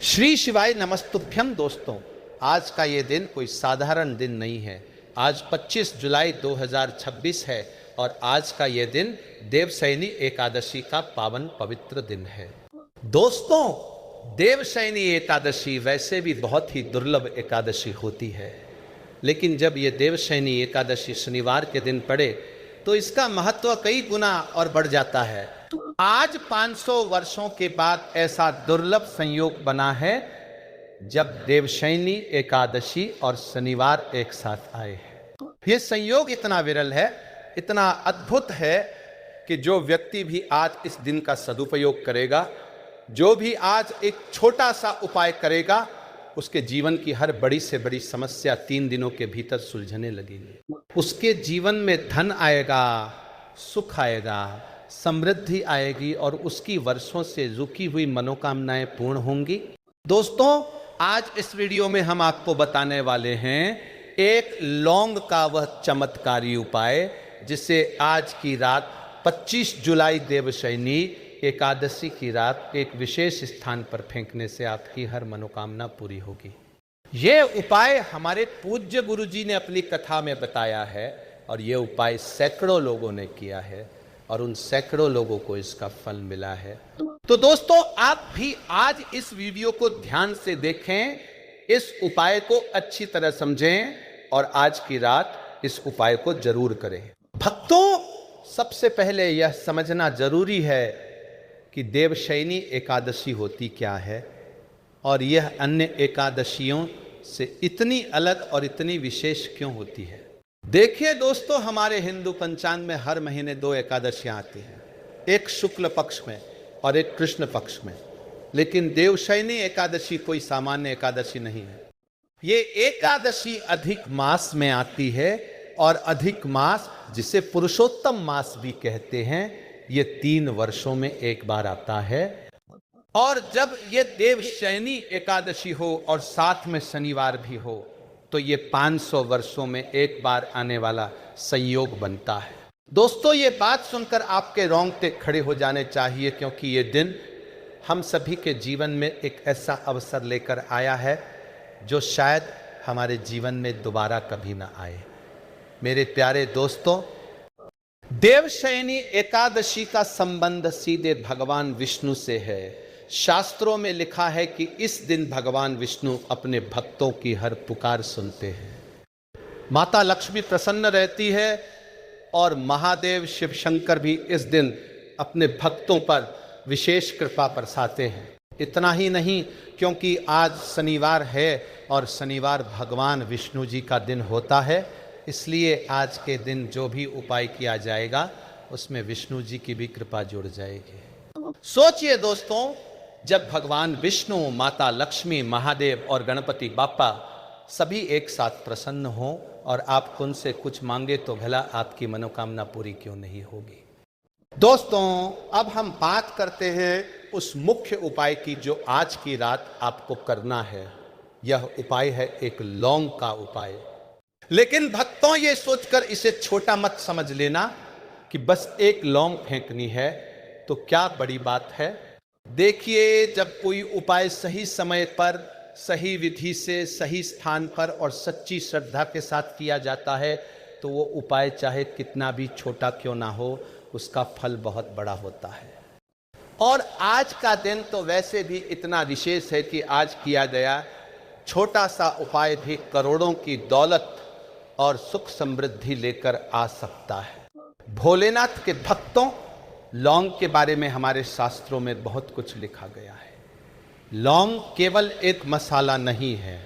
श्री शिवाय नमस्तुभ्यम। दोस्तों, आज का ये दिन कोई साधारण दिन नहीं है। आज 25 जुलाई 2026 है और आज का ये दिन देवशयनी एकादशी का पावन पवित्र दिन है। दोस्तों, देवशयनी एकादशी वैसे भी बहुत ही दुर्लभ एकादशी होती है, लेकिन जब ये देवशयनी एकादशी शनिवार के दिन पड़े तो इसका महत्व कई गुना और बढ़ जाता है। आज 500 वर्षों के बाद ऐसा दुर्लभ संयोग बना है जब देवशयनी एकादशी और शनिवार एक साथ आए हैं। यह संयोग इतना विरल है, इतना अद्भुत है कि जो व्यक्ति भी आज इस दिन का सदुपयोग करेगा, जो भी आज एक छोटा सा उपाय करेगा, उसके जीवन की हर बड़ी से बड़ी समस्या 3 दिनों के भीतर सुलझने लगेगी। उसके जीवन में धन आएगा, सुख आएगा, समृद्धि आएगी और उसकी वर्षों से रुकी हुई मनोकामनाएं पूर्ण होंगी। दोस्तों, आज इस वीडियो में हम आपको बताने वाले हैं एक लौंग का वह चमत्कारी उपाय जिसे आज की रात 25 जुलाई देवशयनी एकादशी की रात एक विशेष स्थान पर फेंकने से आपकी हर मनोकामना पूरी होगी। यह उपाय हमारे पूज्य गुरुजी ने अपनी कथा में बताया है और यह उपाय सैकड़ों लोगों ने किया है और उन सैकड़ों लोगों को इसका फल मिला है। तो दोस्तों, आप भी आज इस वीडियो को ध्यान से देखें, इस उपाय को अच्छी तरह समझें और आज की रात इस उपाय को जरूर करें। भक्तों, सबसे पहले यह समझना जरूरी है कि देवशयनी एकादशी होती क्या है और यह अन्य एकादशियों से इतनी अलग और इतनी विशेष क्यों होती है। देखिए दोस्तों, हमारे हिंदू पंचांग में हर महीने 2 एकादशियां आती हैं, एक शुक्ल पक्ष में और एक कृष्ण पक्ष में। लेकिन देवशयनी एकादशी कोई सामान्य एकादशी नहीं है। ये एकादशी अधिक मास में आती है और अधिक मास, जिसे पुरुषोत्तम मास भी कहते हैं, ये 3 वर्षों में एक बार आता है। और जब ये देवशयनी एकादशी हो और साथ में शनिवार भी हो तो ये 500 वर्षों में एक बार आने वाला संयोग बनता है। दोस्तों, ये बात सुनकर आपके रोंगटे खड़े हो जाने चाहिए, क्योंकि ये दिन हम सभी के जीवन में एक ऐसा अवसर लेकर आया है जो शायद हमारे जीवन में दोबारा कभी ना आए। मेरे प्यारे दोस्तों, देवशयनी एकादशी का संबंध सीधे भगवान विष्णु से है। शास्त्रों में लिखा है कि इस दिन भगवान विष्णु अपने भक्तों की हर पुकार सुनते हैं। माता लक्ष्मी प्रसन्न रहती है और महादेव शिव शंकर भी इस दिन अपने भक्तों पर विशेष कृपा बरसाते हैं। इतना ही नहीं, क्योंकि आज शनिवार है और शनिवार भगवान विष्णु जी का दिन होता है, इसलिए आज के दिन जो भी उपाय किया जाएगा उसमें विष्णु जी की भी कृपा जुड़ जाएगी। सोचिए दोस्तों, जब भगवान विष्णु, माता लक्ष्मी, महादेव और गणपति बाप्पा सभी एक साथ प्रसन्न हों और आप उनसे कुछ मांगे तो भला आपकी मनोकामना पूरी क्यों नहीं होगी। दोस्तों, अब हम बात करते हैं उस मुख्य उपाय की जो आज की रात आपको करना है। यह उपाय है एक लौंग का उपाय। लेकिन भक्तों, ये सोचकर इसे छोटा मत समझ लेना कि बस एक लौंग फेंकनी है तो क्या बड़ी बात है। देखिए, जब कोई उपाय सही समय पर, सही विधि से, सही स्थान पर और सच्ची श्रद्धा के साथ किया जाता है तो वो उपाय चाहे कितना भी छोटा क्यों ना हो, उसका फल बहुत बड़ा होता है। और आज का दिन तो वैसे भी इतना विशेष है कि आज किया गया छोटा सा उपाय भी करोड़ों की दौलत और सुख समृद्धि लेकर आ सकता है। भोलेनाथ के भक्तों, लौंग के बारे में हमारे शास्त्रों में बहुत कुछ लिखा गया है। लौंग केवल एक मसाला नहीं है,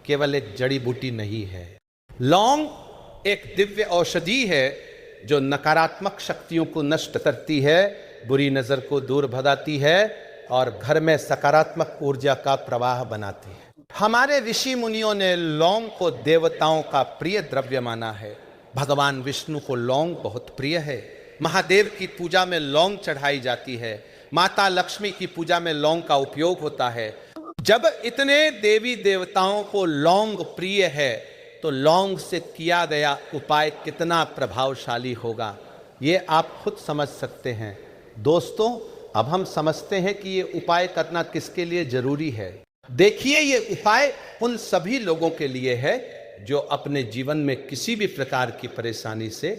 केवल एक जड़ी बूटी नहीं है। लौंग एक दिव्य औषधि है जो नकारात्मक शक्तियों को नष्ट करती है, बुरी नज़र को दूर भगाती है और घर में सकारात्मक ऊर्जा का प्रवाह बनाती है। हमारे ऋषि मुनियों ने लौंग को देवताओं का प्रिय द्रव्य माना है। भगवान विष्णु को लौंग बहुत प्रिय है। महादेव की पूजा में लौंग चढ़ाई जाती है। माता लक्ष्मी की पूजा में लौंग का उपयोग होता है। जब इतने देवी देवताओं को लौंग प्रिय है तो लौंग से किया गया उपाय कितना प्रभावशाली होगा, ये आप खुद समझ सकते हैं। दोस्तों, अब हम समझते हैं कि ये उपाय करना किसके लिए जरूरी है। देखिए, ये उपाय उन सभी लोगों के लिए है जो अपने जीवन में किसी भी प्रकार की परेशानी से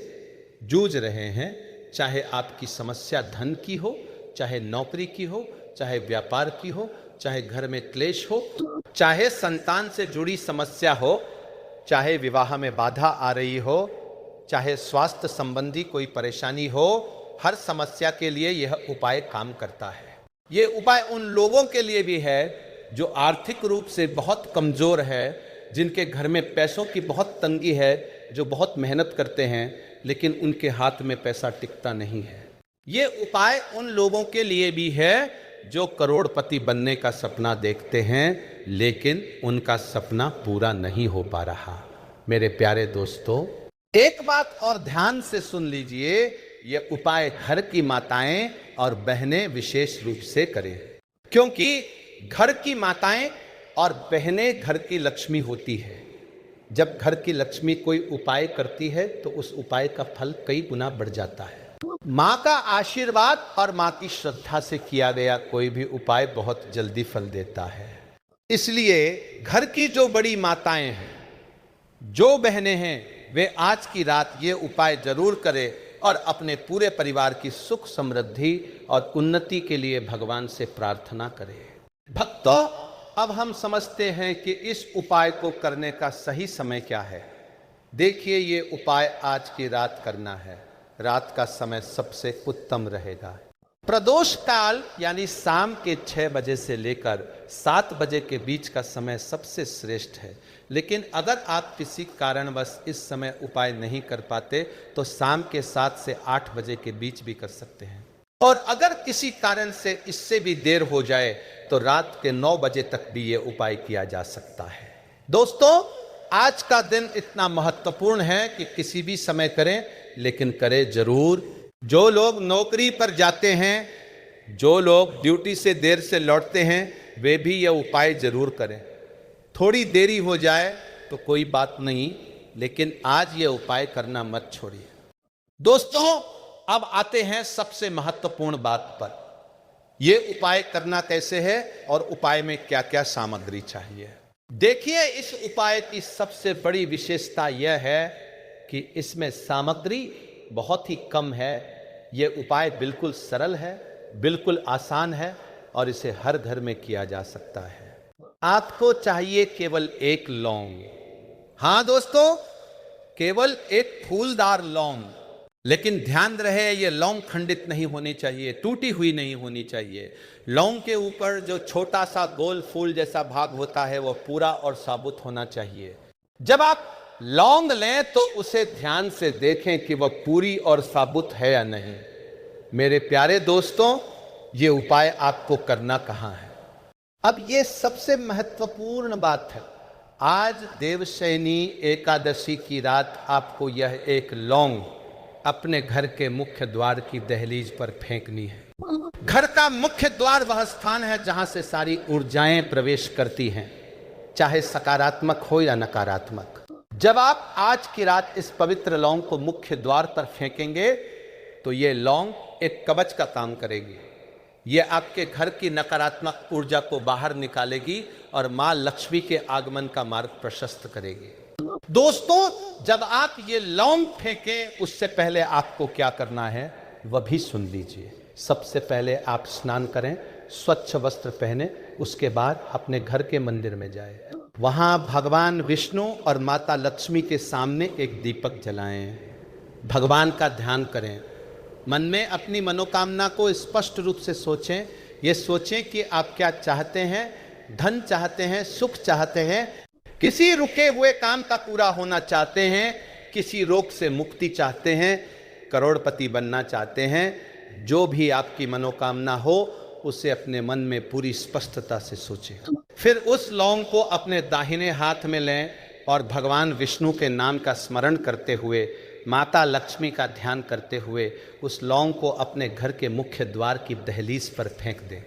जूझ रहे हैं। चाहे आपकी समस्या धन की हो, चाहे नौकरी की हो, चाहे व्यापार की हो, चाहे घर में क्लेश हो, चाहे संतान से जुड़ी समस्या हो, चाहे विवाह में बाधा आ रही हो, चाहे स्वास्थ्य संबंधी कोई परेशानी हो, हर समस्या के लिए यह उपाय काम करता है। ये उपाय उन लोगों के लिए भी है जो आर्थिक रूप से बहुत कमजोर है, जिनके घर में पैसों की बहुत तंगी है, जो बहुत मेहनत करते हैं लेकिन उनके हाथ में पैसा टिकता नहीं है। ये उपाय उन लोगों के लिए भी है जो करोड़पति बनने का सपना देखते हैं लेकिन उनका सपना पूरा नहीं हो पा रहा। मेरे प्यारे दोस्तों, एक बात और ध्यान से सुन लीजिए, ये उपाय घर की माताएं और बहनें विशेष रूप से करें, क्योंकि घर की माताएं और बहनें घर की लक्ष्मी होती है। जब घर की लक्ष्मी कोई उपाय करती है तो उस उपाय का फल कई गुना बढ़ जाता है। माँ का आशीर्वाद और माँ की श्रद्धा से किया गया कोई भी उपाय बहुत जल्दी फल देता है। इसलिए घर की जो बड़ी माताएं हैं, जो बहनें हैं, वे आज की रात ये उपाय जरूर करें और अपने पूरे परिवार की सुख समृद्धि और उन्नति के लिए भगवान से प्रार्थना करें। भक्तों, अब हम समझते हैं कि इस उपाय को करने का सही समय क्या है। देखिए, ये उपाय आज की रात करना है। रात का समय सबसे उत्तम रहेगा। प्रदोष काल यानी शाम के 6 बजे से लेकर 7 बजे के बीच का समय सबसे श्रेष्ठ है। लेकिन अगर आप किसी कारणवश इस समय उपाय नहीं कर पाते तो शाम के 7 से 8 बजे के बीच भी कर सकते हैं, और अगर किसी कारण से इससे भी देर हो जाए तो रात के 9 बजे तक भी ये उपाय किया जा सकता है। दोस्तों, आज का दिन इतना महत्वपूर्ण है कि किसी भी समय करें, लेकिन करें जरूर। जो लोग नौकरी पर जाते हैं, जो लोग ड्यूटी से देर से लौटते हैं, वे भी ये उपाय जरूर करें। थोड़ी देरी हो जाए तो कोई बात नहीं, लेकिन आज ये उपाय करना मत छोड़िए। दोस्तों, अब आते हैं सबसे महत्वपूर्ण बात पर। यह उपाय करना कैसे है और उपाय में क्या क्या सामग्री चाहिए। देखिए, इस उपाय की सबसे बड़ी विशेषता यह है कि इसमें सामग्री बहुत ही कम है। यह उपाय बिल्कुल सरल है, बिल्कुल आसान है और इसे हर घर में किया जा सकता है। आपको चाहिए केवल एक लौंग। हाँ दोस्तों, केवल एक फूलदार लौंग। लेकिन ध्यान रहे, ये लौंग खंडित नहीं होनी चाहिए, टूटी हुई नहीं होनी चाहिए। लौंग के ऊपर जो छोटा सा गोल फूल जैसा भाग होता है वो पूरा और साबुत होना चाहिए। जब आप लौंग लें तो उसे ध्यान से देखें कि वह पूरी और साबुत है या नहीं। मेरे प्यारे दोस्तों, ये उपाय आपको करना कहाँ है। अब ये सबसे महत्वपूर्ण बात है। आज देवशयनी एकादशी की रात आपको यह एक लौंग अपने घर के मुख्य द्वार की दहलीज पर फेंकनी है। घर का मुख्य द्वार वह स्थान है जहां से सारी ऊर्जाएं प्रवेश करती हैं, चाहे सकारात्मक हो या नकारात्मक। जब आप आज की रात इस पवित्र लौंग को मुख्य द्वार पर फेंकेंगे तो ये लौंग एक कवच का काम करेगी। ये आपके घर की नकारात्मक ऊर्जा को बाहर निकालेगी और मां लक्ष्मी के आगमन का मार्ग प्रशस्त करेगी। दोस्तों, जब आप ये लौंग फेंकें उससे पहले आपको क्या करना है वह भी सुन लीजिए। सबसे पहले आप स्नान करें, स्वच्छ वस्त्र पहने, उसके बाद अपने घर के मंदिर में जाएं। वहां भगवान विष्णु और माता लक्ष्मी के सामने एक दीपक जलाएं। भगवान का ध्यान करें। मन में अपनी मनोकामना को स्पष्ट रूप से सोचें। ये सोचें कि आप क्या चाहते हैं। धन चाहते हैं, सुख चाहते हैं, किसी रुके हुए काम का पूरा होना चाहते हैं, किसी रोग से मुक्ति चाहते हैं, करोड़पति बनना चाहते हैं। जो भी आपकी मनोकामना हो उसे अपने मन में पूरी स्पष्टता से सोचें। फिर उस लौंग को अपने दाहिने हाथ में लें और भगवान विष्णु के नाम का स्मरण करते हुए, माता लक्ष्मी का ध्यान करते हुए उस लौंग को अपने घर के मुख्य द्वार की दहलीज पर फेंक दें।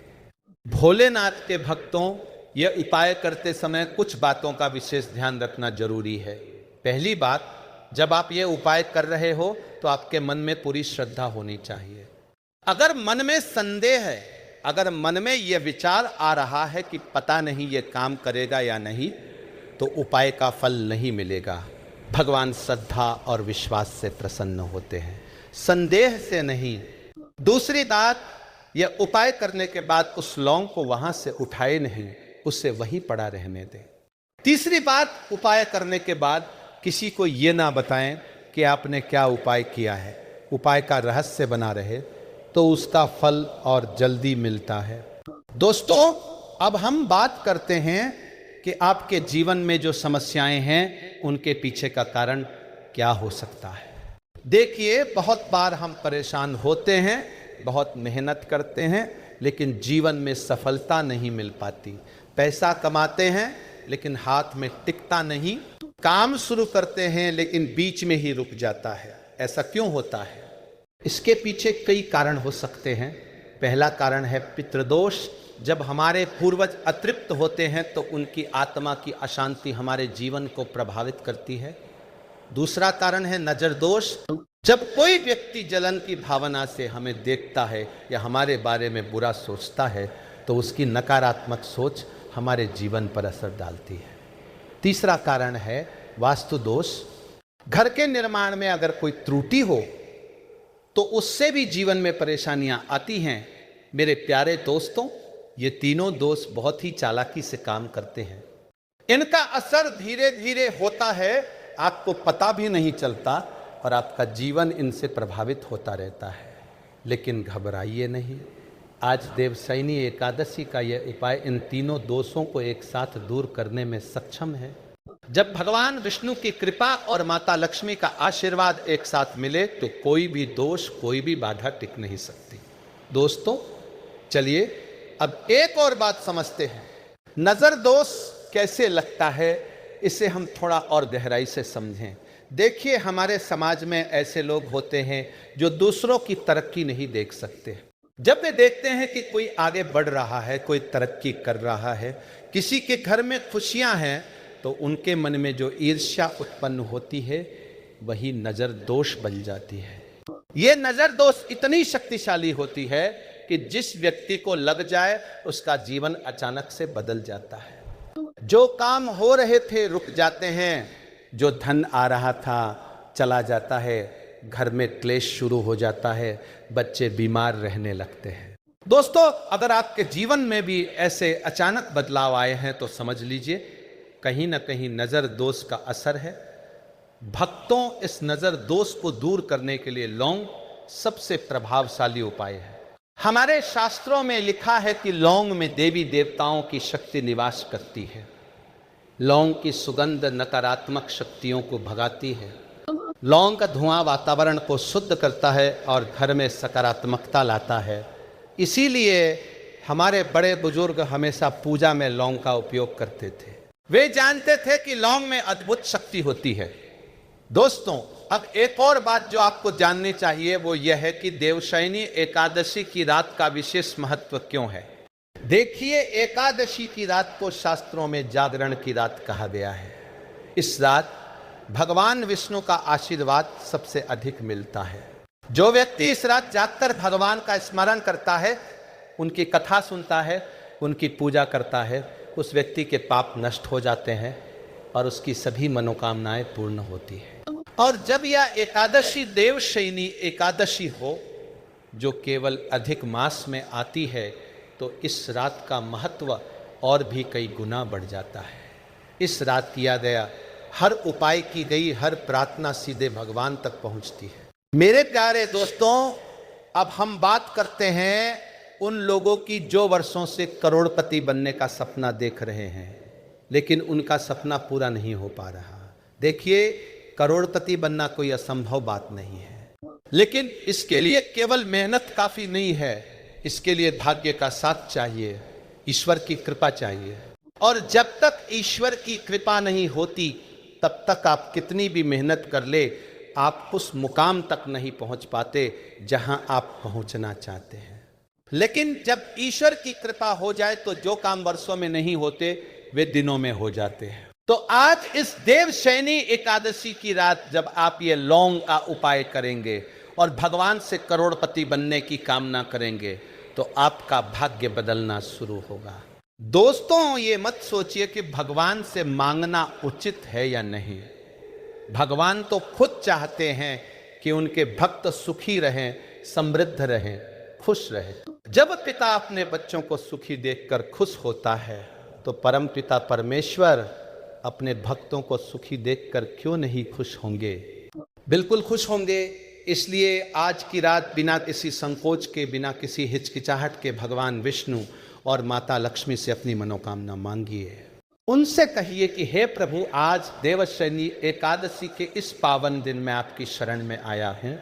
भोलेनाथ के भक्तों, यह उपाय करते समय कुछ बातों का विशेष ध्यान रखना जरूरी है। पहली बात, जब आप ये उपाय कर रहे हो तो आपके मन में पूरी श्रद्धा होनी चाहिए। अगर मन में संदेह है अगर मन में यह विचार आ रहा है कि पता नहीं ये काम करेगा या नहीं, तो उपाय का फल नहीं मिलेगा। भगवान श्रद्धा और विश्वास से प्रसन्न होते हैं, संदेह से नहीं। दूसरी बात, यह उपाय करने के बाद उस लौंग को वहां से उठाए नहीं, उसे वहीं पड़ा रहने दें। तीसरी बात, उपाय करने के बाद किसी को यह ना बताएं कि आपने क्या उपाय किया है। उपाय का रहस्य बना रहे तो उसका फल और जल्दी मिलता है। दोस्तों, अब हम बात करते हैं कि आपके जीवन में जो समस्याएं हैं उनके पीछे का कारण क्या हो सकता है। देखिए, बहुत बार हम परेशान होते हैं, बहुत मेहनत करते हैं, लेकिन जीवन में सफलता नहीं मिल पाती। पैसा कमाते हैं लेकिन हाथ में टिकता नहीं, काम शुरू करते हैं लेकिन बीच में ही रुक जाता है। ऐसा क्यों होता है? इसके पीछे कई कारण हो सकते हैं। पहला कारण है पितृदोष। जब हमारे पूर्वज अतृप्त होते हैं तो उनकी आत्मा की अशांति हमारे जीवन को प्रभावित करती है। दूसरा कारण है नजर दोष। जब कोई व्यक्ति जलन की भावना से हमें देखता है या हमारे बारे में बुरा सोचता है तो उसकी नकारात्मक सोच हमारे जीवन पर असर डालती है। तीसरा कारण है वास्तु दोष। घर के निर्माण में अगर कोई त्रुटि हो तो उससे भी जीवन में परेशानियां आती हैं। मेरे प्यारे दोस्तों, ये तीनों दोष बहुत ही चालाकी से काम करते हैं। इनका असर धीरे धीरे होता है, आपको पता भी नहीं चलता और आपका जीवन इनसे प्रभावित होता रहता है। लेकिन घबराइए नहीं, आज देवशयनी एकादशी का यह उपाय इन तीनों दोषों को एक साथ दूर करने में सक्षम है। जब भगवान विष्णु की कृपा और माता लक्ष्मी का आशीर्वाद एक साथ मिले तो कोई भी दोष, कोई भी बाधा टिक नहीं सकती। दोस्तों, चलिए अब एक और बात समझते हैं। नजर दोष कैसे लगता है, इसे हम थोड़ा और गहराई से समझें। देखिए, हमारे समाज में ऐसे लोग होते हैं जो दूसरों की तरक्की नहीं देख सकते। जब वे देखते हैं कि कोई आगे बढ़ रहा है, कोई तरक्की कर रहा है, किसी के घर में खुशियां हैं, तो उनके मन में जो ईर्ष्या उत्पन्न होती है वही नजर दोष बन जाती है। ये नजर दोष इतनी शक्तिशाली होती है कि जिस व्यक्ति को लग जाए उसका जीवन अचानक से बदल जाता है। जो काम हो रहे थे रुक जाते हैं, जो धन आ रहा था चला जाता है, घर में क्लेश शुरू हो जाता है, बच्चे बीमार रहने लगते हैं। दोस्तों, अगर आपके जीवन में भी ऐसे अचानक बदलाव आए हैं तो समझ लीजिए कहीं ना कहीं नजर दोष का असर है। भक्तों, इस नजर दोष को दूर करने के लिए लौंग सबसे प्रभावशाली उपाय है। हमारे शास्त्रों में लिखा है कि लौंग में देवी देवताओं की शक्ति निवास करती है। लौंग की सुगंध नकारात्मक शक्तियों को भगाती है। लौंग का धुआं वातावरण को शुद्ध करता है और घर में सकारात्मकता लाता है। इसीलिए हमारे बड़े बुजुर्ग हमेशा पूजा में लौंग का उपयोग करते थे। वे जानते थे कि लौंग में अद्भुत शक्ति होती है। दोस्तों, अब एक और बात जो आपको जाननी चाहिए वो यह है कि देवशयनी एकादशी की रात का विशेष महत्व क्यों है। देखिए, एकादशी की रात को शास्त्रों में जागरण की रात कहा गया है। इस रात भगवान विष्णु का आशीर्वाद सबसे अधिक मिलता है। जो व्यक्ति इस रात जागकर भगवान का स्मरण करता है, उनकी कथा सुनता है, उनकी पूजा करता है, उस व्यक्ति के पाप नष्ट हो जाते हैं और उसकी सभी मनोकामनाएं पूर्ण होती है। और जब यह एकादशी देवशयनी एकादशी हो, जो केवल अधिक मास में आती है, तो इस रात का महत्व और भी कई गुना बढ़ जाता है। इस रात किया गया हर उपाय, की गई हर प्रार्थना सीधे भगवान तक पहुंचती है। मेरे प्यारे दोस्तों, अब हम बात करते हैं उन लोगों की जो वर्षों से करोड़पति बनने का सपना देख रहे हैं, लेकिन उनका सपना पूरा नहीं हो पा रहा। देखिए, करोड़पति बनना कोई असंभव बात नहीं है, लेकिन इसके लिए केवल मेहनत काफी नहीं है। इसके लिए भाग्य का साथ चाहिए, ईश्वर की कृपा चाहिए। और जब तक ईश्वर की कृपा नहीं होती तब तक आप कितनी भी मेहनत कर ले, आप उस मुकाम तक नहीं पहुंच पाते जहां आप पहुंचना चाहते हैं। लेकिन जब ईश्वर की कृपा हो जाए तो जो काम वर्षों में नहीं होते वे दिनों में हो जाते हैं। तो आज इस देवशयनी एकादशी की रात जब आप ये लौंग का उपाय करेंगे और भगवान से करोड़पति बनने की कामना करेंगे, तो आपका भाग्य बदलना शुरू होगा। दोस्तों, ये मत सोचिए कि भगवान से मांगना उचित है या नहीं। भगवान तो खुद चाहते हैं कि उनके भक्त सुखी रहें, समृद्ध रहें, खुश रहें। जब पिता अपने बच्चों को सुखी देखकर खुश होता है, तो परम पिता परमेश्वर अपने भक्तों को सुखी देखकर क्यों नहीं खुश होंगे? बिल्कुल खुश होंगे। इसलिए आज की रात बिना किसी संकोच के, बिना किसी हिचकिचाहट के भगवान विष्णु और माता लक्ष्मी से अपनी मनोकामना मांगिए। उनसे कहिए कि हे प्रभु, आज देवशयनी एकादशी के इस पावन दिन में आपकी शरण में आया हूँ।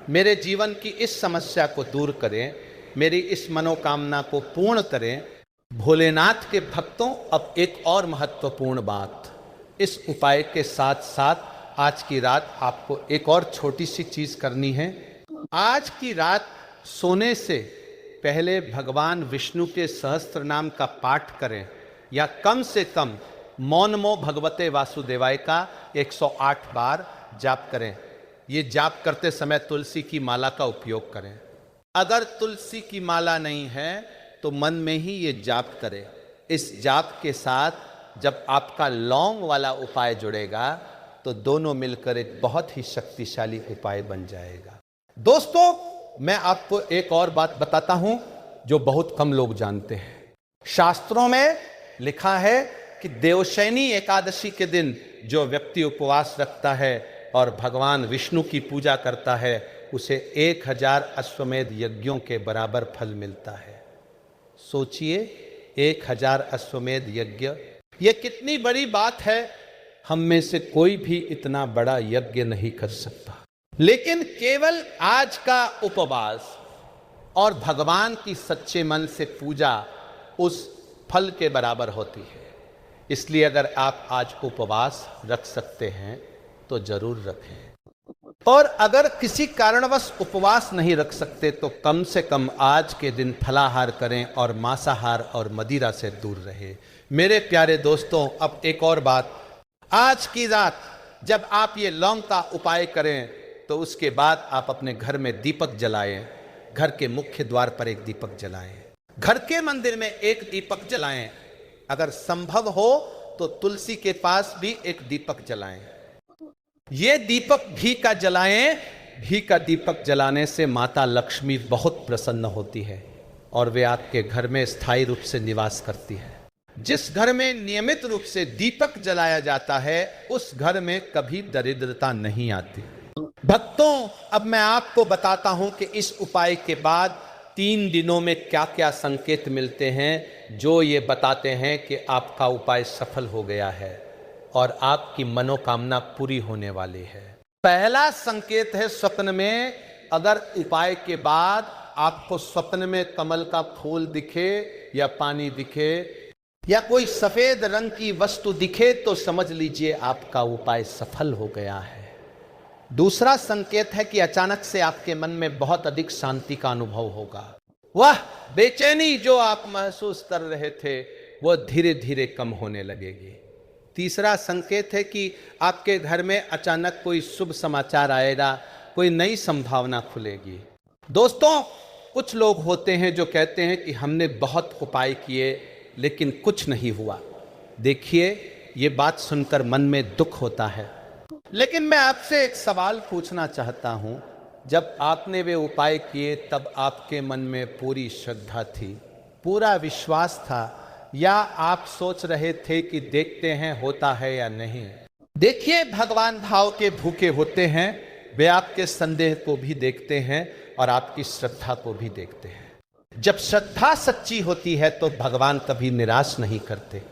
मेरे जीवन की इस समस्या को दूर करें, मेरी इस मनोकामना को पूर्ण करें। भोलेनाथ के भक्तों, अब एक और महत्वपूर्ण बात, इस उपाय के साथ साथ आज की रात आपको एक और छोटी सी चीज करनी है। आज की रात सोने से पहले भगवान विष्णु के सहस्त्र नाम का पाठ करें, या कम से कम मौनमो भगवते वासुदेवाय का 108 बार जाप करें। ये जाप करते समय तुलसी की माला का उपयोग करें। अगर तुलसी की माला नहीं है तो मन में ही ये जाप करें। इस जाप के साथ जब आपका लौंग वाला उपाय जुड़ेगा तो दोनों मिलकर एक बहुत ही शक्तिशाली उपाय बन जाएगा। दोस्तों, मैं आपको एक और बात बताता हूं जो बहुत कम लोग जानते हैं। शास्त्रों में लिखा है कि देवशयनी एकादशी के दिन जो व्यक्ति उपवास रखता है और भगवान विष्णु की पूजा करता है, उसे 1000 अश्वमेध यज्ञों के बराबर फल मिलता है। सोचिए, 1000 अश्वमेध यज्ञ, ये कितनी बड़ी बात है। हम में से कोई भी इतना बड़ा यज्ञ नहीं कर सकता, लेकिन केवल आज का उपवास और भगवान की सच्चे मन से पूजा उस फल के बराबर होती है। इसलिए अगर आप आज उपवास रख सकते हैं तो जरूर रखें, और अगर किसी कारणवश उपवास नहीं रख सकते तो कम से कम आज के दिन फलाहार करें और मांसाहार और मदिरा से दूर रहें। मेरे प्यारे दोस्तों, अब एक और बात, आज की रात जब आप ये लौंग का उपाय करें तो उसके बाद आप अपने घर में दीपक जलाएं। घर के मुख्य द्वार पर एक दीपक जलाएं, घर के मंदिर में एक दीपक जलाएं, अगर संभव हो तो तुलसी के पास भी एक दीपक जलाएं। ये दीपक घी का जलाएं। घी का दीपक जलाने से माता लक्ष्मी बहुत प्रसन्न होती है और वे आपके घर में स्थायी रूप से निवास करती है। जिस घर में नियमित रूप से दीपक जलाया जाता है उस घर में कभी दरिद्रता नहीं आती। भक्तों, अब मैं आपको बताता हूं कि इस उपाय के बाद 3 दिनों में क्या क्या संकेत मिलते हैं जो ये बताते हैं कि आपका उपाय सफल हो गया है और आपकी मनोकामना पूरी होने वाली है। पहला संकेत है स्वप्न में। अगर उपाय के बाद आपको स्वप्न में कमल का फूल दिखे या पानी दिखे या कोई सफेद रंग की वस्तु दिखे तो समझ लीजिए आपका उपाय सफल हो गया है। दूसरा संकेत है कि अचानक से आपके मन में बहुत अधिक शांति का अनुभव होगा। वह बेचैनी जो आप महसूस कर रहे थे वो धीरे धीरे कम होने लगेगी। तीसरा संकेत है कि आपके घर में अचानक कोई शुभ समाचार आएगा, कोई नई संभावना खुलेगी। दोस्तों, कुछ लोग होते हैं जो कहते हैं कि हमने बहुत उपाय किए लेकिन कुछ नहीं हुआ। देखिए, ये बात सुनकर मन में दुख होता है, लेकिन मैं आपसे एक सवाल पूछना चाहता हूं। जब आपने वे उपाय किए तब आपके मन में पूरी श्रद्धा थी, पूरा विश्वास था, या आप सोच रहे थे कि देखते हैं होता है या नहीं? देखिए, भगवान भाव के भूखे होते हैं। वे आपके संदेह को भी देखते हैं और आपकी श्रद्धा को भी देखते हैं। जब श्रद्धा सच्ची होती है तो भगवान कभी निराश नहीं करते।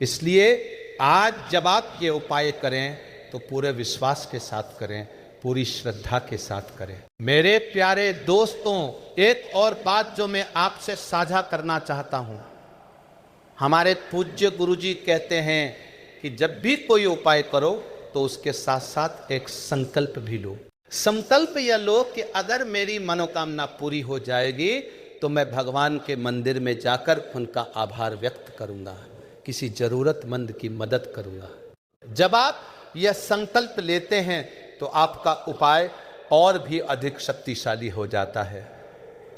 इसलिए आज जब आप ये उपाय करें तो पूरे विश्वास के साथ करें, पूरी श्रद्धा के साथ करें। मेरे प्यारे दोस्तों, एक और बात जो मैं आपसे साझा करना चाहता हूं। हमारे पूज्य गुरुजी कहते हैं कि जब भी कोई उपाय करो तो उसके साथ साथ एक संकल्प भी लो। संकल्प यह लो कि अगर मेरी मनोकामना पूरी हो जाएगी तो मैं भगवान के मंदिर में जाकर उनका आभार व्यक्त करूंगा, किसी जरूरतमंद की मदद करूंगा। जब आप यह संकल्प लेते हैं तो आपका उपाय और भी अधिक शक्तिशाली हो जाता है,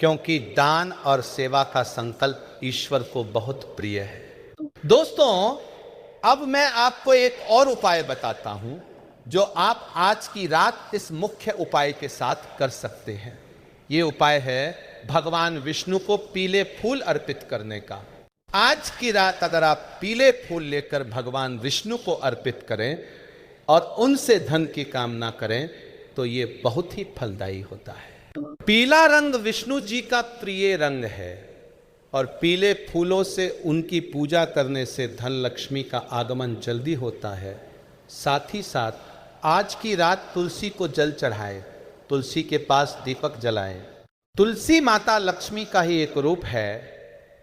क्योंकि दान और सेवा का संकल्प ईश्वर को बहुत प्रिय है। दोस्तों, अब मैं आपको एक और उपाय बताता हूं जो आप आज की रात इस मुख्य उपाय के साथ कर सकते हैं। ये उपाय है भगवान विष्णु को पीले फूल अर्पित करने का। आज की रात अगर आप पीले फूल लेकर भगवान विष्णु को अर्पित करें और उनसे धन की कामना करें तो ये बहुत ही फलदायी होता है। पीला रंग विष्णु जी का प्रिय रंग है और पीले फूलों से उनकी पूजा करने से धन लक्ष्मी का आगमन जल्दी होता है। साथ ही साथ आज की रात तुलसी को जल चढ़ाएं, तुलसी के पास दीपक जलाएं। तुलसी माता लक्ष्मी का ही एक रूप है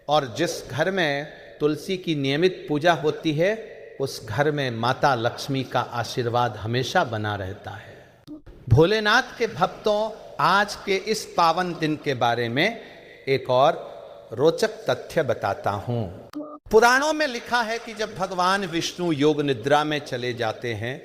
और जिस घर में तुलसी की नियमित पूजा होती है उस घर में माता लक्ष्मी का आशीर्वाद हमेशा बना रहता है। भोलेनाथ के भक्तों, आज के इस पावन दिन के बारे में एक और रोचक तथ्य बताता हूं। पुराणों में लिखा है कि जब भगवान विष्णु योग निद्रा में चले जाते हैं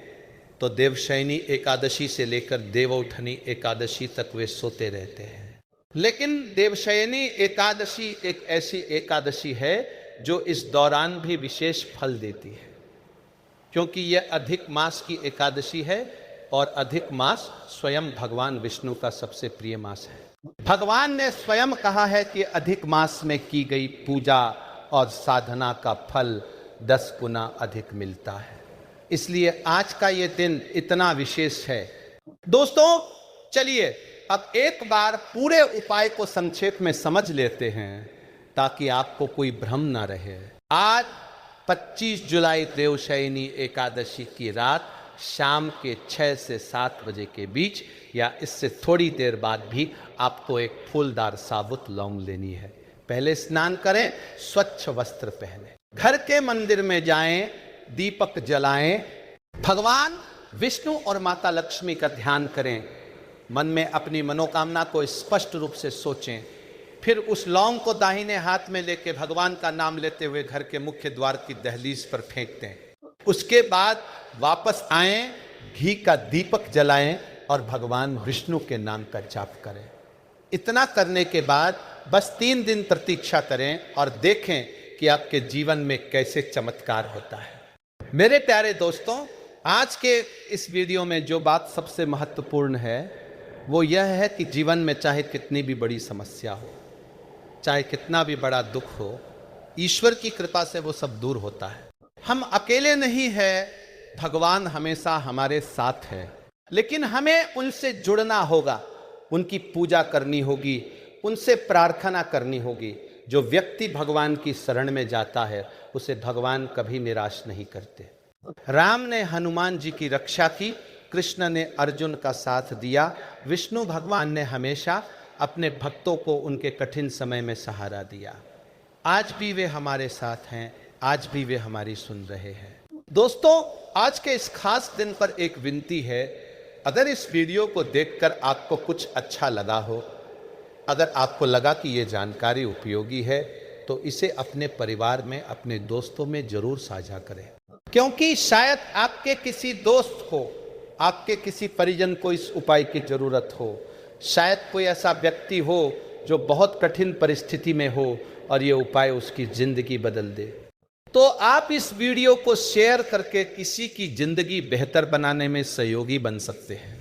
तो देवशयनी एकादशी से लेकर देवउठनी एकादशी तक वे सोते रहते हैं। लेकिन देवशयनी एकादशी एक ऐसी एकादशी है जो इस दौरान भी विशेष फल देती है, क्योंकि यह अधिक मास की एकादशी है और अधिक मास स्वयं भगवान विष्णु का सबसे प्रिय मास है। भगवान ने स्वयं कहा है कि अधिक मास में की गई पूजा और साधना का फल 10 गुना अधिक मिलता है। इसलिए आज का ये दिन इतना विशेष है। दोस्तों, चलिए अब एक बार पूरे उपाय को संक्षेप में समझ लेते हैं ताकि आपको कोई भ्रम ना रहे। आज 25 जुलाई देवशयनी एकादशी की रात शाम के 6 से 7 बजे के बीच या इससे थोड़ी देर बाद भी आपको एक फूलदार साबुत लौंग लेनी है। पहले स्नान करें, स्वच्छ वस्त्र पहने, घर के मंदिर में जाएं, दीपक जलाएं, भगवान विष्णु और माता लक्ष्मी का ध्यान करें, मन में अपनी मनोकामना को स्पष्ट रूप से सोचें, फिर उस लौंग को दाहिने हाथ में लेके भगवान का नाम लेते हुए घर के मुख्य द्वार की दहलीज पर फेंक दें। उसके बाद वापस आएं, घी का दीपक जलाएं और भगवान विष्णु के नाम का जाप करें। इतना करने के बाद बस 3 दिन प्रतीक्षा करें और देखें कि आपके जीवन में कैसे चमत्कार होता है। मेरे प्यारे दोस्तों, आज के इस वीडियो में जो बात सबसे महत्वपूर्ण है वो यह है कि जीवन में चाहे कितनी भी बड़ी समस्या हो, चाहे कितना भी बड़ा दुख हो, ईश्वर की कृपा से वो सब दूर होता है। हम अकेले नहीं हैं, भगवान हमेशा हमारे साथ है, लेकिन हमें उनसे जुड़ना होगा, उनकी पूजा करनी होगी, उनसे प्रार्थना करनी होगी। जो व्यक्ति भगवान की शरण में जाता है उसे भगवान कभी निराश नहीं करते। राम ने हनुमान जी की रक्षा की, कृष्ण ने अर्जुन का साथ दिया, विष्णु भगवान ने हमेशा अपने भक्तों को उनके कठिन समय में सहारा दिया। आज भी वे हमारे साथ हैं, आज भी वे हमारी सुन रहे हैं। दोस्तों, आज के इस खास दिन पर एक विनती है, अगर इस वीडियो को देखकर आपको कुछ अच्छा लगा हो, अगर आपको लगा कि ये जानकारी उपयोगी है तो इसे अपने परिवार में, अपने दोस्तों में जरूर साझा करें, क्योंकि शायद आपके किसी दोस्त को, आपके किसी परिजन को इस उपाय की जरूरत हो। शायद कोई ऐसा व्यक्ति हो जो बहुत कठिन परिस्थिति में हो और ये उपाय उसकी जिंदगी बदल दे। तो आप इस वीडियो को शेयर करके किसी की जिंदगी बेहतर बनाने में सहयोगी बन सकते हैं।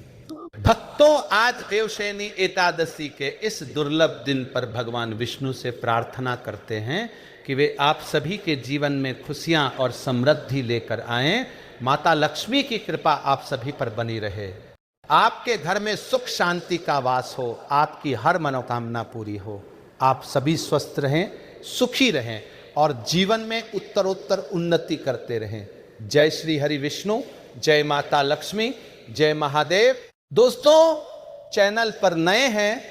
भक्तों, आज देवशयनी एकादशी के इस दुर्लभ दिन पर भगवान विष्णु से प्रार्थना करते हैं कि वे आप सभी के जीवन में खुशियां और समृद्धि लेकर आएं। माता लक्ष्मी की कृपा आप सभी पर बनी रहे, आपके घर में सुख शांति का वास हो, आपकी हर मनोकामना पूरी हो, आप सभी स्वस्थ रहें, सुखी रहें और जीवन में उत्तरोत्तर उन्नति करते रहें। जय श्री हरि विष्णु, जय माता लक्ष्मी, जय महादेव। दोस्तों, चैनल पर नए हैं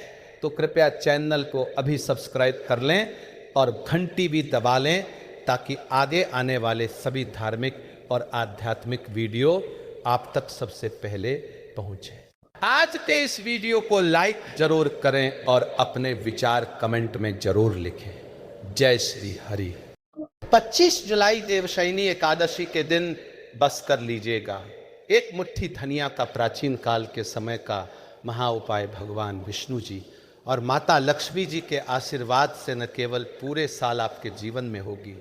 तो कृपया चैनल को अभी सब्सक्राइब कर लें और घंटी भी दबा लें ताकि आगे आने वाले सभी धार्मिक और आध्यात्मिक वीडियो आप तक सबसे पहले पहुंचे। आज के इस वीडियो को लाइक जरूर करें और अपने विचार कमेंट में जरूर लिखें। जय श्री हरि। 25 जुलाई देवशयनी एकादशी के दिन बस कर लीजिएगा, एक मुट्ठी धनिया का प्राचीन काल के समय का महा उपाय भगवान विष्णु जी और माता लक्ष्मी जी के आशीर्वाद से न केवल पूरे साल आपके जीवन में होगी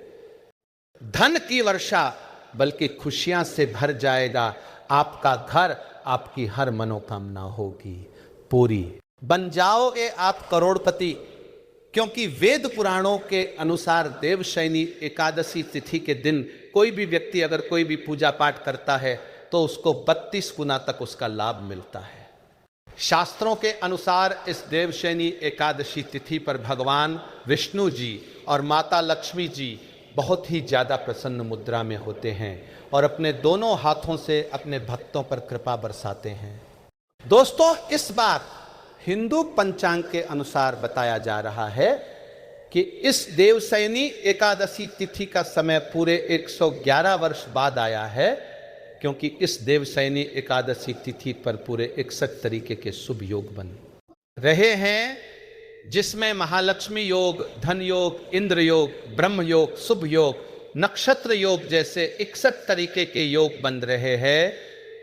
धन की वर्षा, बल्कि खुशियां से भर जाएगा आपका घर, आपकी हर मनोकामना होगी पूरी। बन जाओगे आप करोड़पति, क्योंकि वेद पुराणों के अनुसार देवशयनी एकादशी तिथि के दिन कोई भी व्यक्ति अगर कोई भी पूजा पाठ करता है तो उसको 32 गुना तक उसका लाभ मिलता है। शास्त्रों के अनुसार इस देवशयनी एकादशी तिथि पर भगवान विष्णु जी और माता लक्ष्मी जी बहुत ही ज़्यादा प्रसन्न मुद्रा में होते हैं और अपने दोनों हाथों से अपने भक्तों पर कृपा बरसाते हैं। दोस्तों, इस बार हिंदू पंचांग के अनुसार बताया जा रहा है कि इस देवशयनी एकादशी तिथि का समय पूरे 111 वर्ष बाद आया है, क्योंकि इस देवशयनी एकादशी तिथि पर पूरे 61 तरीके के शुभ योग बन रहे हैं, जिसमें महालक्ष्मी योग, धन योग, इंद्र योग, ब्रह्म योग, शुभ योग, नक्षत्र योग जैसे 61 तरीके के योग बन रहे हैं।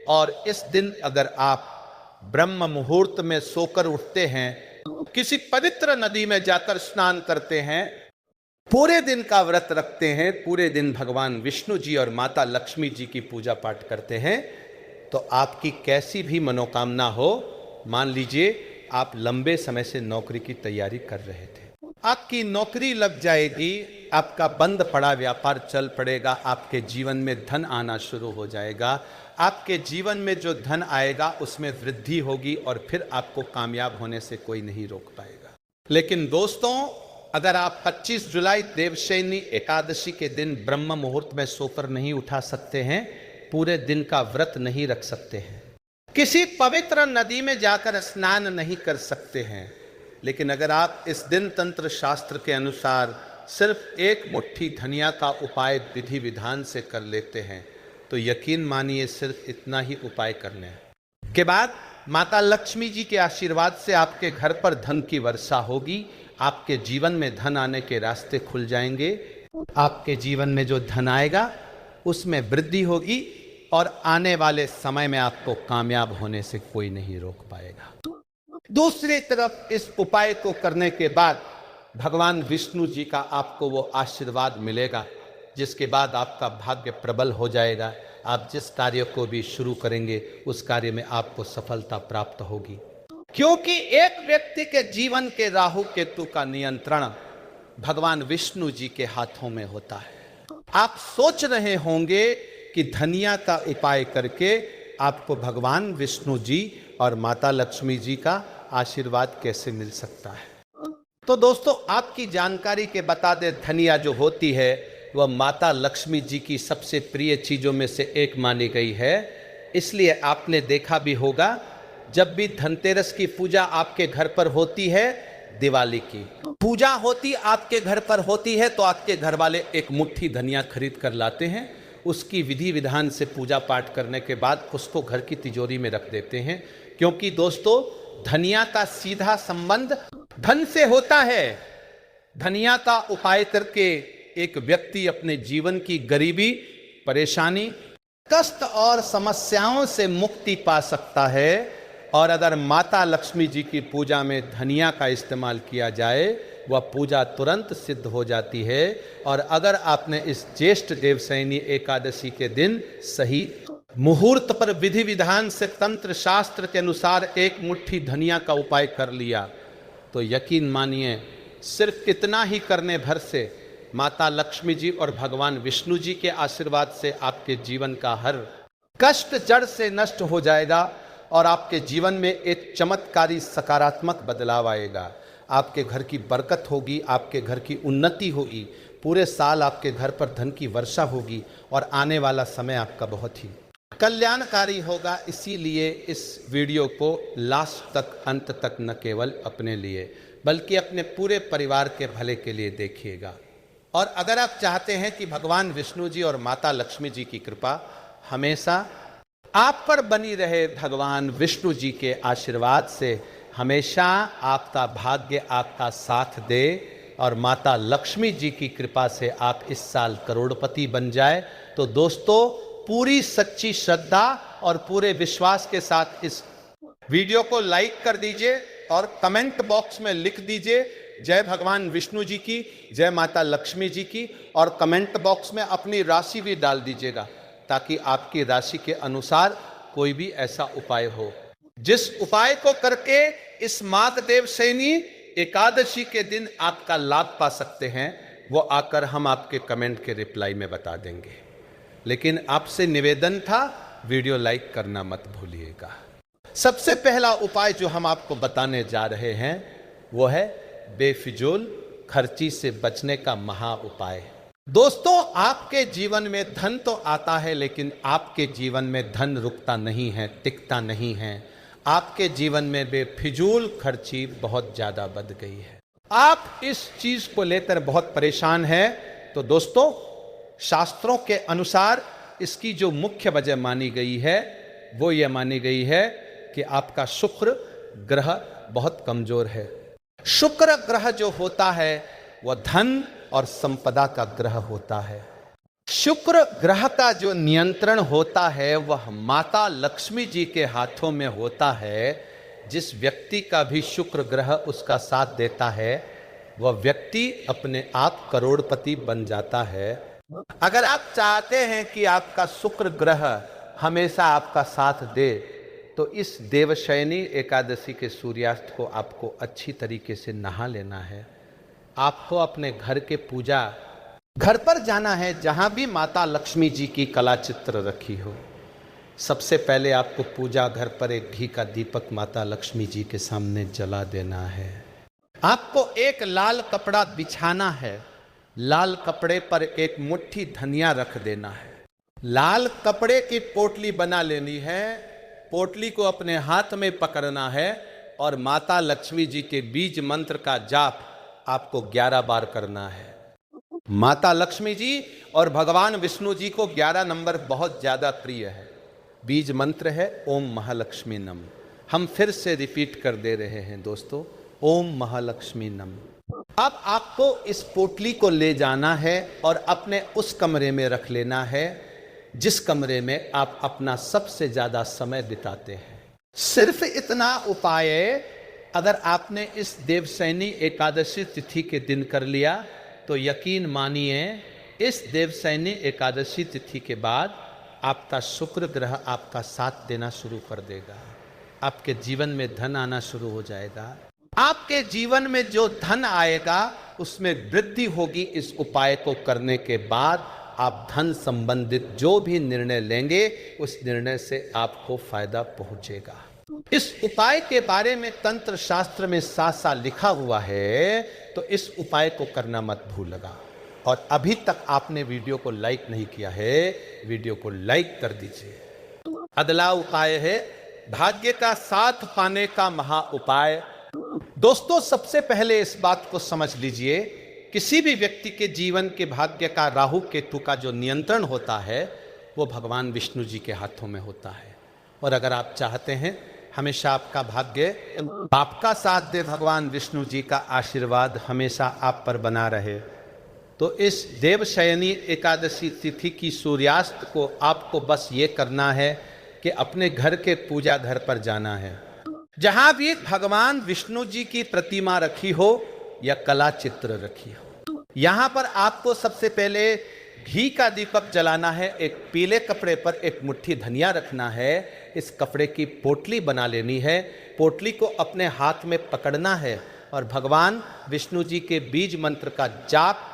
और इस दिन अगर आप ब्रह्म मुहूर्त में सोकर उठते हैं, किसी पवित्र नदी में जाकर स्नान करते हैं, पूरे दिन का व्रत रखते हैं, पूरे दिन भगवान विष्णु जी और माता लक्ष्मी जी की पूजा पाठ करते हैं, तो आपकी कैसी भी मनोकामना हो, मान लीजिए आप लंबे समय से नौकरी की तैयारी कर रहे थे, आपकी नौकरी लग जाएगी, आपका बंद पड़ा व्यापार चल पड़ेगा, आपके जीवन में धन आना शुरू हो जाएगा, आपके जीवन में जो धन आएगा उसमें वृद्धि होगी और फिर आपको कामयाब होने से कोई नहीं रोक पाएगा। लेकिन दोस्तों, अगर आप 25 जुलाई देवशयनी एकादशी के दिन ब्रह्म मुहूर्त में सोकर नहीं उठा सकते हैं, पूरे दिन का व्रत नहीं रख सकते हैं, किसी पवित्र नदी में जाकर स्नान नहीं कर सकते हैं, लेकिन अगर आप इस दिन तंत्र शास्त्र के अनुसार सिर्फ एक मुट्ठी धनिया का उपाय विधि विधान से कर लेते हैं, तो यकीन मानिए सिर्फ इतना ही उपाय करने के बाद माता लक्ष्मी जी के आशीर्वाद से आपके घर पर धन की वर्षा होगी, आपके जीवन में धन आने के रास्ते खुल जाएंगे, आपके जीवन में जो धन आएगा उसमें वृद्धि होगी और आने वाले समय में आपको कामयाब होने से कोई नहीं रोक पाएगा। दूसरी तरफ इस उपाय को करने के बाद भगवान विष्णु जी का आपको वो आशीर्वाद मिलेगा, जिसके बाद आपका भाग्य प्रबल हो जाएगा। आप जिस कार्य को भी शुरू करेंगे उस कार्य में आपको सफलता प्राप्त होगी, क्योंकि एक व्यक्ति के जीवन के राहु केतु का नियंत्रण भगवान विष्णु जी के हाथों में होता है। आप सोच रहे होंगे कि धनिया का उपाय करके आपको भगवान विष्णु जी और माता लक्ष्मी जी का आशीर्वाद कैसे मिल सकता है। तो दोस्तों, आपकी जानकारी के बता दें, धनिया जो होती है वह माता लक्ष्मी जी की सबसे प्रिय चीज़ों में से एक मानी गई है। इसलिए आपने देखा भी होगा, जब भी धनतेरस की पूजा आपके घर पर होती है, दिवाली की पूजा होती आपके घर पर होती है, तो आपके घर वाले एक मुट्ठी धनिया खरीद कर लाते हैं, उसकी विधि विधान से पूजा पाठ करने के बाद उसको घर की तिजोरी में रख देते हैं, क्योंकि दोस्तों धनिया का सीधा संबंध धन से होता है। धनिया का उपाय करके एक व्यक्ति अपने जीवन की गरीबी, परेशानी, कष्ट और समस्याओं से मुक्ति पा सकता है। और अगर माता लक्ष्मी जी की पूजा में धनिया का इस्तेमाल किया जाए, वह पूजा तुरंत सिद्ध हो जाती है। और अगर आपने इस ज्येष्ठ देवशयनी एकादशी के दिन सही मुहूर्त पर विधि विधान से तंत्र शास्त्र के अनुसार एक मुट्ठी धनिया का उपाय कर लिया, तो यकीन मानिए सिर्फ इतना ही करने भर से माता लक्ष्मी जी और भगवान विष्णु जी के आशीर्वाद से आपके जीवन का हर कष्ट जड़ से नष्ट हो जाएगा और आपके जीवन में एक चमत्कारी सकारात्मक बदलाव आएगा। आपके घर की बरकत होगी, आपके घर की उन्नति होगी, पूरे साल आपके घर पर धन की वर्षा होगी और आने वाला समय आपका बहुत ही कल्याणकारी होगा। इसीलिए इस वीडियो को लास्ट तक, अंत तक न केवल अपने लिए बल्कि अपने पूरे परिवार के भले के लिए देखिएगा। और अगर आप चाहते हैं कि भगवान विष्णु जी और माता लक्ष्मी जी की कृपा हमेशा आप पर बनी रहे, भगवान विष्णु जी के आशीर्वाद से हमेशा आपका भाग्य आपका साथ दे और माता लक्ष्मी जी की कृपा से आप इस साल करोड़पति बन जाए, तो दोस्तों पूरी सच्ची श्रद्धा और पूरे विश्वास के साथ इस वीडियो को लाइक कर दीजिए और कमेंट बॉक्स में लिख दीजिए जय भगवान विष्णु जी की, जय माता लक्ष्मी जी की, और कमेंट बॉक्स में अपनी राशि भी डाल दीजिएगा ताकि आपकी राशि के अनुसार कोई भी ऐसा उपाय हो जिस उपाय को करके इस माघ देवशयनी एकादशी के दिन आपका लाभ पा सकते हैं, वो आकर हम आपके कमेंट के रिप्लाई में बता देंगे। लेकिन आपसे निवेदन था, वीडियो लाइक करना मत भूलिएगा। सबसे पहला उपाय जो हम आपको बताने जा रहे हैं वो है बेफिजूल खर्ची से बचने का महा उपाय। दोस्तों, आपके जीवन में धन तो आता है, लेकिन आपके जीवन में धन रुकता नहीं है, टिकता नहीं है। आपके जीवन में बेफिजूल खर्ची बहुत ज्यादा बढ़ गई है। आप इस चीज को लेकर बहुत परेशान हैं। तो दोस्तों, शास्त्रों के अनुसार इसकी जो मुख्य वजह मानी गई है वो ये मानी गई है कि आपका शुक्र ग्रह बहुत कमजोर है। शुक्र ग्रह जो होता है वह धन और संपदा का ग्रह होता है। शुक्र ग्रह का जो नियंत्रण होता है वह माता लक्ष्मी जी के हाथों में होता है। जिस व्यक्ति का भी शुक्र ग्रह उसका साथ देता है वह व्यक्ति अपने आप करोड़पति बन जाता है। अगर आप चाहते हैं कि आपका शुक्र ग्रह हमेशा आपका साथ दे तो इस देवशयनी एकादशी के सूर्यास्त को आपको अच्छी तरीके से नहा लेना है। आपको अपने घर के पूजा घर पर जाना है जहां भी माता लक्ष्मी जी की कला चित्र रखी हो। सबसे पहले आपको पूजा घर पर एक घी का दीपक माता लक्ष्मी जी के सामने जला देना है। आपको एक लाल कपड़ा बिछाना है, लाल कपड़े पर एक मुट्ठी धनिया रख देना है। लाल कपड़े की पोटली बना लेनी है, पोटली को अपने हाथ में पकड़ना है और माता लक्ष्मी जी के बीज मंत्र का जाप आपको 11 बार करना है। माता लक्ष्मी जी और भगवान विष्णु जी को 11 नंबर बहुत ज्यादा प्रिय है। बीज मंत्र है ओम महालक्ष्मी नम। हम फिर से रिपीट कर दे रहे हैं दोस्तों, ओम महालक्ष्मी नम। अब आपको इस पोटली को ले जाना है और अपने उस कमरे में रख लेना है जिस कमरे में आप अपना सबसे ज्यादा समय बिताते हैं। सिर्फ इतना उपाय अगर आपने इस देवशयनी एकादशी तिथि के दिन कर लिया तो यकीन मानिए इस देवशयनी एकादशी तिथि के बाद आपका शुक्र ग्रह आपका साथ देना शुरू कर देगा। आपके जीवन में धन आना शुरू हो जाएगा। आपके जीवन में जो धन आएगा उसमें वृद्धि होगी। इस उपाय को करने के बाद आप धन संबंधित जो भी निर्णय लेंगे उस निर्णय से आपको फायदा पहुंचेगा। इस उपाय के बारे में तंत्र शास्त्र में साफ साफ लिखा हुआ है, तो इस उपाय को करना मत भूलिएगा। और अभी तक आपने वीडियो को लाइक नहीं किया है, वीडियो को लाइक कर दीजिए। अगला उपाय है भाग्य का साथ पाने का महा उपाय। दोस्तों, सबसे पहले इस बात को समझ लीजिए, किसी भी व्यक्ति के जीवन के भाग्य का राहु केतु का जो नियंत्रण होता है वो भगवान विष्णु जी के हाथों में होता है। और अगर आप चाहते हैं हमेशा आपका भाग्य आपका साथ दे, भगवान विष्णु जी का आशीर्वाद हमेशा आप पर बना रहे, तो इस देवशयनी एकादशी तिथि की सूर्यास्त को आपको बस ये करना है कि अपने घर के पूजा घर पर जाना है। जहां भी भगवान विष्णु जी की प्रतिमा रखी हो या कला चित्र रखी हो, यहां पर आपको सबसे पहले घी का दीपक जलाना है। एक पीले कपड़े पर एक मुट्ठी धनिया रखना है। इस कपड़े की पोटली बना लेनी है। पोटली को अपने हाथ में पकड़ना है और भगवान विष्णु जी के बीज मंत्र का जाप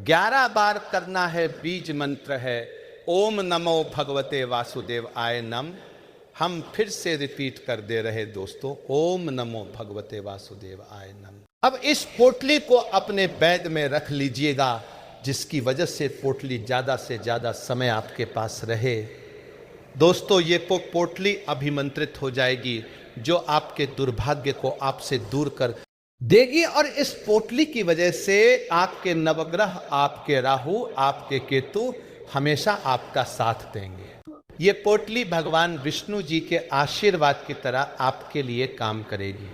11 बार करना है। बीज मंत्र है ओम नमो भगवते वासुदेवाय नम। हम फिर से रिपीट कर दे रहे दोस्तों, ओम नमो भगवते वासुदेवाय नम। अब इस पोटली को अपने बैग में रख लीजिएगा, जिसकी वजह से पोटली ज़्यादा से ज़्यादा समय आपके पास रहे। दोस्तों, ये पोटली अभिमंत्रित हो जाएगी जो आपके दुर्भाग्य को आपसे दूर कर देगी। और इस पोटली की वजह से आपके नवग्रह, आपके राहु, आपके केतु हमेशा आपका साथ देंगे। ये पोटली भगवान विष्णु जी के आशीर्वाद की तरह आपके लिए काम करेगी,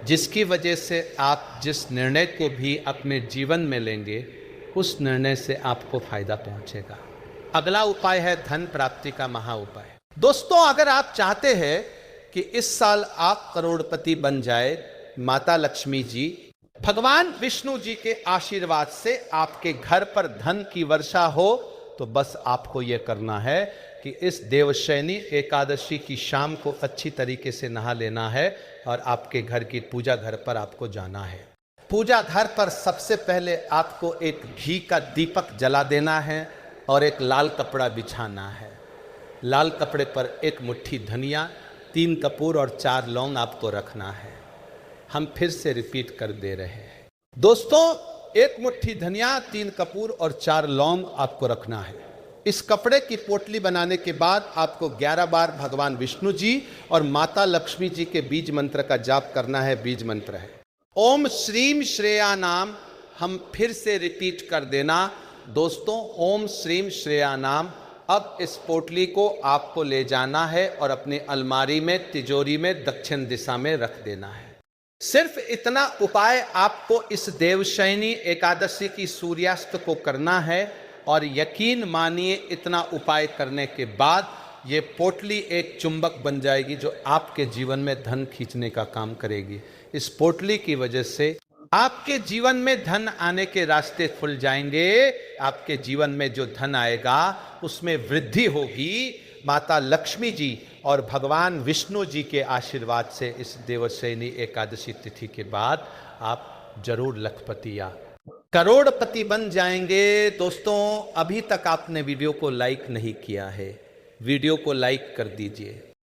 जिसकी वजह से आप जिस निर्णय को भी अपने जीवन में लेंगे उस निर्णय से आपको फायदा पहुंचेगा। अगला उपाय है धन प्राप्ति का महा उपाय। दोस्तों, अगर आप चाहते हैं कि इस साल आप करोड़पति बन जाए, माता लक्ष्मी जी, भगवान विष्णु जी के आशीर्वाद से आपके घर पर धन की वर्षा हो, तो बस आपको यह करना है कि इस देवशयनी एकादशी की शाम को अच्छी तरीके से नहा लेना है और आपके घर की पूजा घर पर आपको जाना है। पूजा घर पर सबसे पहले आपको एक घी का दीपक जला देना है और एक लाल कपड़ा बिछाना है। लाल कपड़े पर एक मुट्ठी धनिया, 3 कपूर और 4 लौंग आपको रखना है। हम फिर से रिपीट कर दे रहे हैं दोस्तों, एक मुट्ठी धनिया, 3 कपूर और 4 लौंग आपको रखना है। इस कपड़े की पोटली बनाने के बाद आपको 11 बार भगवान विष्णु जी और माता लक्ष्मी जी के बीज मंत्र का जाप करना है। बीज मंत्र है ओम श्रीम श्रेया नाम। हम फिर से रिपीट कर देना दोस्तों, ओम श्रीम श्रेया नाम। अब इस पोटली को आपको ले जाना है और अपनी अलमारी में, तिजोरी में दक्षिण दिशा में रख देना है। सिर्फ इतना उपाय आपको इस देवशयनी एकादशी की सूर्यास्त को करना है और यकीन मानिए इतना उपाय करने के बाद ये पोटली एक चुंबक बन जाएगी जो आपके जीवन में धन खींचने का काम करेगी। इस पोटली की वजह से आपके जीवन में धन आने के रास्ते खुल जाएंगे। आपके जीवन में जो धन आएगा उसमें वृद्धि होगी। माता लक्ष्मी जी और भगवान विष्णु जी के आशीर्वाद से इस देवशयनी एकादशी तिथि के बाद आप जरूर लखपति या करोड़पति बन जाएंगे। दोस्तों, अभी तक आपने वीडियो को लाइक नहीं किया है, वीडियो को लाइक कर दीजिए।